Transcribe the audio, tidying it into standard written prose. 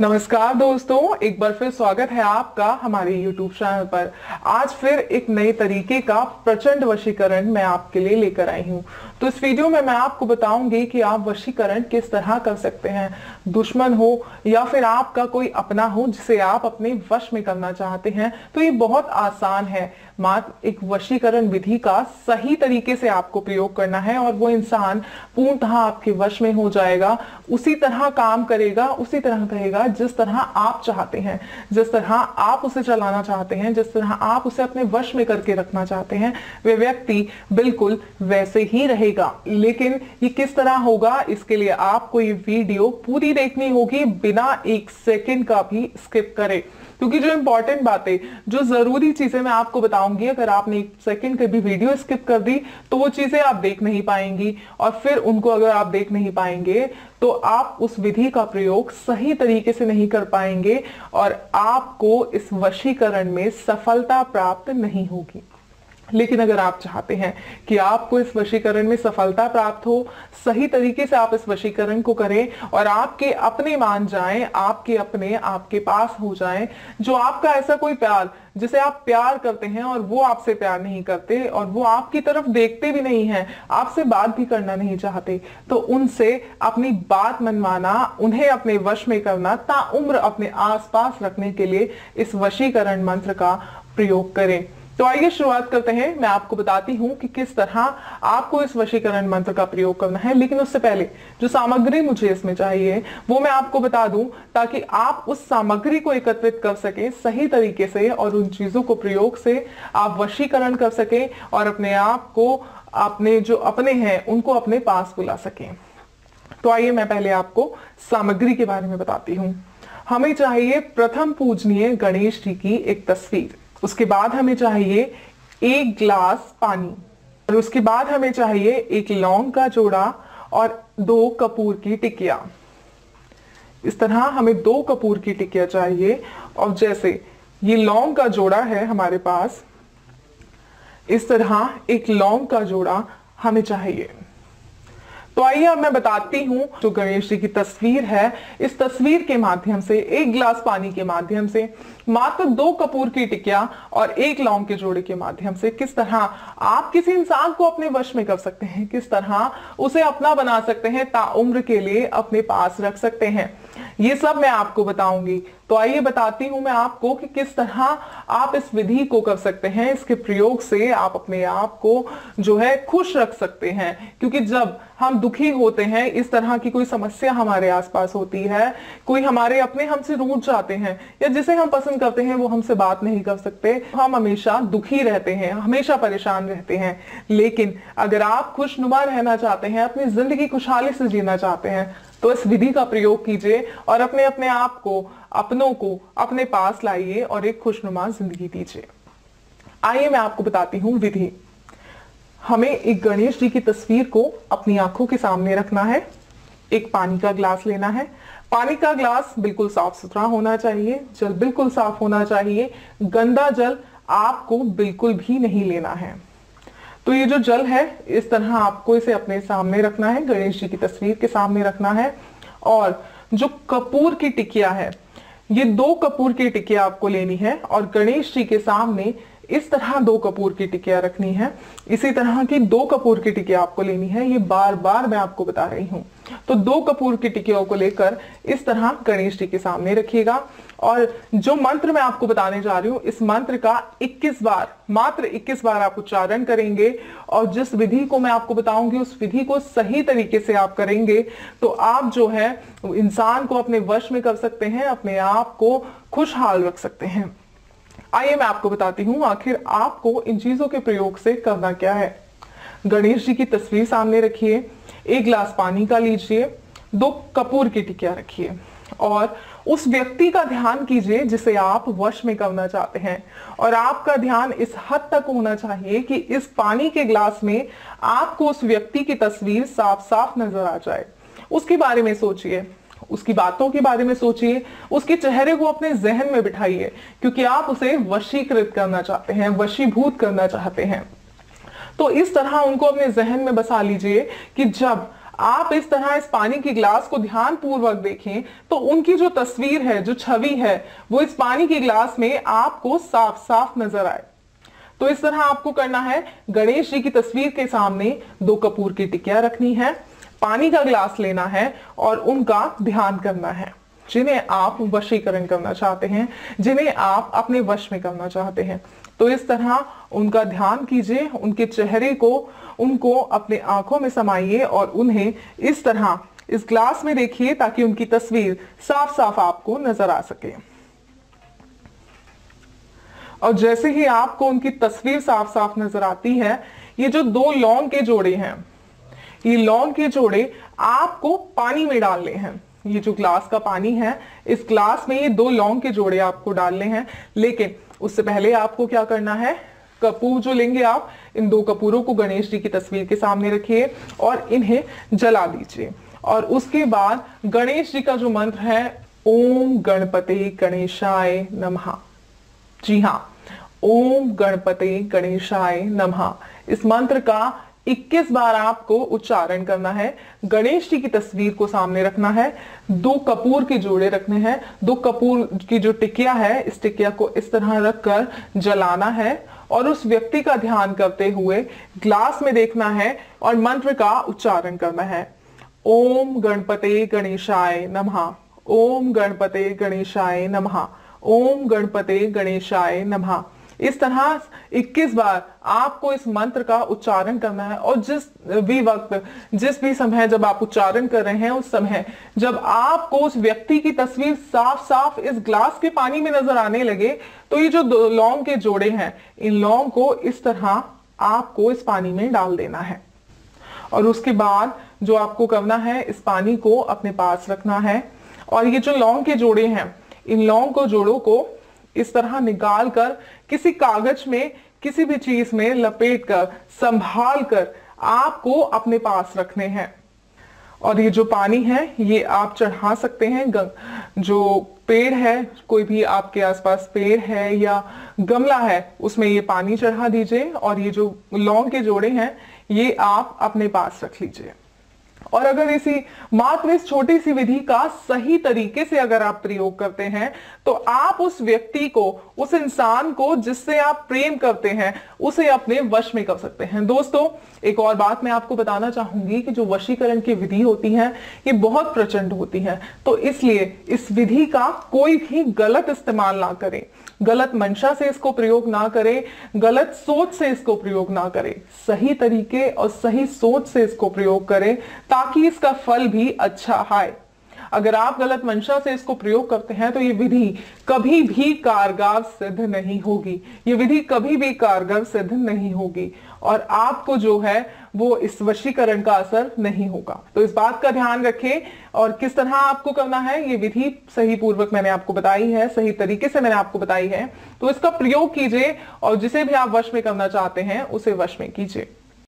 नमस्कार दोस्तों, एक बार फिर स्वागत है आपका हमारे YouTube चैनल पर। आज फिर एक नए तरीके का प्रचंड वशीकरण मैं आपके लिए लेकर आई हूँ। तो इस वीडियो में मैं आपको बताऊंगी कि आप वशीकरण किस तरह कर सकते हैं। दुश्मन हो या फिर आपका कोई अपना हो जिसे आप अपने वश में करना चाहते हैं, तो ये बहुत आसान है। मात्र एक वशीकरण विधि का सही तरीके से आपको प्रयोग करना है और वो इंसान पूर्णतः आपके वश में हो जाएगा। उसी तरह काम करेगा, उसी तरह कहेगा जिस तरह आप चाहते हैं, जिस तरह आप उसे चलाना चाहते हैं, जिस तरह आप उसे अपने वश में करके रखना चाहते हैं, वे व्यक्ति बिल्कुल वैसे ही रहेगा। लेकिन ये किस तरह होगा, इसके लिए आपको ये वीडियो पूरी देखनी होगी बिना एक सेकंड का भी स्किप करे, क्योंकि जो इंपॉर्टेंट बातें, जो जरूरी चीजें मैं आपको बताऊंगी, अगर आपने एक सेकंड की भी वीडियो स्किप कर दी तो वो चीजें आप देख नहीं पाएंगी। और फिर उनको अगर आप देख नहीं पाएंगे तो आप उस विधि का प्रयोग सही तरीके से नहीं कर पाएंगे और आपको इस वशीकरण में सफलता प्राप्त नहीं होगी। लेकिन अगर आप चाहते हैं कि आपको इस वशीकरण में सफलता प्राप्त हो, सही तरीके से आप इस वशीकरण को करें और आपके अपने मान जाएं, आपके अपने आपके पास हो जाएं, जो आपका ऐसा कोई प्यार जिसे आप प्यार करते हैं और वो आपसे प्यार नहीं करते और वो आपकी तरफ देखते भी नहीं हैं, आपसे बात भी करना नहीं चाहते, तो उनसे अपनी बात मनवाना, उन्हें अपने वश में करना, ताउम्र अपने आसपास रखने के लिए इस वशीकरण मंत्र का प्रयोग करें। तो आइए शुरुआत करते हैं। मैं आपको बताती हूं कि किस तरह आपको इस वशीकरण मंत्र का प्रयोग करना है। लेकिन उससे पहले जो सामग्री मुझे इसमें चाहिए वो मैं आपको बता दूं, ताकि आप उस सामग्री को एकत्रित कर सकें सही तरीके से और उन चीजों को प्रयोग से आप वशीकरण कर सकें और अपने आप को, अपने जो अपने हैं उनको अपने पास बुला सकें। तो आइए मैं पहले आपको सामग्री के बारे में बताती हूँ। हमें चाहिए प्रथम पूजनीय गणेश जी की एक तस्वीर, उसके बाद हमें चाहिए 1 गिलास पानी और उसके बाद हमें चाहिए 1 लौंग का जोड़ा और 2 कपूर की टिकिया। इस तरह हमें 2 कपूर की टिकिया चाहिए और जैसे ये लौंग का जोड़ा है हमारे पास, इस तरह 1 लौंग का जोड़ा हमें चाहिए। तो आइए अब मैं बताती हूं, जो गणेश जी की तस्वीर है, इस तस्वीर के माध्यम से 1 गिलास पानी के माध्यम से, मात्र 2 कपूर की टिकिया और 1 लौंग के जोड़े के माध्यम से किस तरह आप किसी इंसान को अपने वश में कर सकते हैं, किस तरह उसे अपना बना सकते हैं, ताउम्र के लिए अपने पास रख सकते हैं, ये सब मैं आपको बताऊंगी। तो आइए बताती हूं मैं आपको कि किस तरह आप इस विधि को कर सकते हैं। इसके प्रयोग से आप अपने आप को जो है खुश रख सकते हैं, क्योंकि जब हम दुखी होते हैं, इस तरह की कोई समस्या हमारे आसपास होती है, कोई हमारे अपने हमसे रूठ जाते हैं या जिसे हम पसंद करते हैं वो हमसे बात नहीं कर सकते, हम हमेशा दुखी रहते हैं, हमेशा परेशान रहते हैं। लेकिन अगर आप खुशनुमा रहना चाहते हैं, अपनी जिंदगी खुशहाली से जीना चाहते हैं, तो इस विधि का प्रयोग कीजिए और अपने अपने आप को, अपनों को अपने पास लाइए और एक खुशनुमा जिंदगी दीजिए। आइए मैं आपको बताती हूँ विधि। हमें एक गणेश जी की तस्वीर को अपनी आंखों के सामने रखना है, एक पानी का ग्लास लेना है। पानी का ग्लास बिल्कुल साफ सुथरा होना चाहिए, जल बिल्कुल साफ होना चाहिए, गंदा जल आपको बिल्कुल भी नहीं लेना है। तो ये जो जल है, इस तरह आपको इसे अपने सामने रखना है, गणेश जी की तस्वीर के सामने रखना है। और जो कपूर की टिकिया है, ये 2 कपूर की टिकिया आपको लेनी है और गणेश जी के सामने इस तरह 2 कपूर की टिकिया रखनी है। इसी तरह की 2 कपूर की टिकिया आपको लेनी है, ये बार बार मैं आपको बता रही हूं। तो 2 कपूर की टिकियों को लेकर इस तरह गणेश जी के सामने रखिएगा और जो मंत्र मैं आपको बताने जा रही हूं, इस मंत्र का 21 बार, मात्र 21 बार आप उच्चारण करेंगे और जिस विधि को मैं आपको बताऊंगी उस विधि को सही तरीके से आप करेंगे तो आप जो है इंसान को अपने वश में कर सकते हैं, अपने आप को खुशहाल रख सकते हैं। आइए मैं आपको बताती हूं आखिर आपको इन चीजों के प्रयोग से करना क्या है। गणेश जी की तस्वीर सामने रखिए, 1 गिलास पानी का लीजिए, 2 कपूर की टिकिया रखिए और उस व्यक्ति का ध्यान कीजिए जिसे आप वश में करना चाहते हैं। और आपका ध्यान इस हद तक होना चाहिए कि इस पानी के ग्लास में आपको उस व्यक्ति की तस्वीर साफ साफ नजर आ जाए। उसके बारे में सोचिए, उसकी बातों के बारे में सोचिए, उसके चेहरे को अपने जहन में बिठाइए, क्योंकि आप उसे वशीकृत करना चाहते हैं, वशीभूत करना चाहते हैं। तो इस तरह उनको अपने जहन में बसा लीजिए कि जब आप इस तरह इस पानी के ग्लास को ध्यान पूर्वक देखें तो उनकी जो तस्वीर है, जो छवि है, वो इस पानी के ग्लास में आपको साफ साफ नजर आए। तो इस तरह आपको करना है, गणेश जी की तस्वीर के सामने 2 कपूर की टिकियां रखनी है, पानी का ग्लास लेना है और उनका ध्यान करना है, जिन्हें आप वशीकरण करना चाहते हैं, जिन्हें आप अपने वश में करना चाहते हैं। तो इस तरह उनका ध्यान कीजिए, उनके चेहरे को, उनको अपने आंखों में समाइए और उन्हें इस तरह इस ग्लास में देखिए ताकि उनकी तस्वीर साफ साफ आपको नजर आ सके। और जैसे ही आपको उनकी तस्वीर साफ साफ नजर आती है, ये जो 2 लौंग के जोड़े हैं, ये लौंग के जोड़े आपको पानी में डालने हैं। ये जो ग्लास का पानी है, इस ग्लास में ये 2 लौंग के जोड़े आपको डालने हैं। लेकिन उससे पहले आपको क्या करना है, कपूर जो लेंगे आप, इन 2 कपूरों को गणेश जी की तस्वीर के सामने रखिए और इन्हें जला दीजिए। और उसके बाद गणेश जी का जो मंत्र है, ओम गणपते गणेशाय नमः। जी हाँ, ओम गणपते गणेशाय नमः, इस मंत्र का 21 बार आपको उच्चारण करना है। गणेश जी की तस्वीर को सामने रखना है, 2 कपूर के जोड़े रखने हैं, 2 कपूर की जो टिकिया है, इस टिकिया को इस तरह रखकर जलाना है और उस व्यक्ति का ध्यान करते हुए ग्लास में देखना है और मंत्र का उच्चारण करना है, ओम गणपते गणेशाय नमः, ओम गणपते गणेशाय नमः, ओम गणपते गणेशाय नमः। इस तरह 21 बार आपको इस मंत्र का उच्चारण करना है। और जिस भी वक्त, जिस भी समय जब आप उच्चारण कर रहे हैं, उस समय जब आपको उस व्यक्ति की तस्वीर साफ साफ इस ग्लास के पानी में नजर आने लगे, तो ये जो 2 लौंग के जोड़े हैं, इन लौंग को इस तरह आपको इस पानी में डाल देना है। और उसके बाद जो आपको करना है, इस पानी को अपने पास रखना है और ये जो लौंग के जोड़े हैं, इन लौंग को जोड़ों को इस तरह निकाल कर किसी कागज में, किसी भी चीज में लपेट कर, संभाल कर आपको अपने पास रखने हैं। और ये जो पानी है, ये आप चढ़ा सकते हैं, जो पेड़ है, कोई भी आपके आसपास पेड़ है या गमला है, उसमें ये पानी चढ़ा दीजिए और ये जो लौंग के जोड़े हैं, ये आप अपने पास रख लीजिए। और अगर मात्र इस छोटी सी विधि का सही तरीके से अगर आप प्रयोग करते हैं, तो आप उस व्यक्ति को, उस इंसान को जिससे आप प्रेम करते हैं, उसे अपने वश में कर सकते हैं। दोस्तों, एक और बात मैं आपको बताना चाहूंगी कि जो वशीकरण की विधि होती है, ये बहुत प्रचंड होती है। तो इसलिए इस विधि का कोई भी गलत इस्तेमाल ना करें, गलत मंशा से इसको प्रयोग ना करें, गलत सोच से इसको प्रयोग ना करें, सही तरीके और सही सोच से इसको प्रयोग करें ताकि इसका फल भी अच्छा आए। अगर आप गलत मंशा से इसको प्रयोग करते हैं तो ये विधि कभी भी कारगर सिद्ध नहीं होगी, ये विधि कभी भी कारगर सिद्ध नहीं होगी और आपको जो है वो इस वशीकरण का असर नहीं होगा। तो इस बात का ध्यान रखें और किस तरह आपको करना है, ये विधि सही पूर्वक मैंने आपको बताई है, सही तरीके से मैंने आपको बताई है। तो इसका प्रयोग कीजिए और जिसे भी आप वश में करना चाहते हैं उसे वश में कीजिए।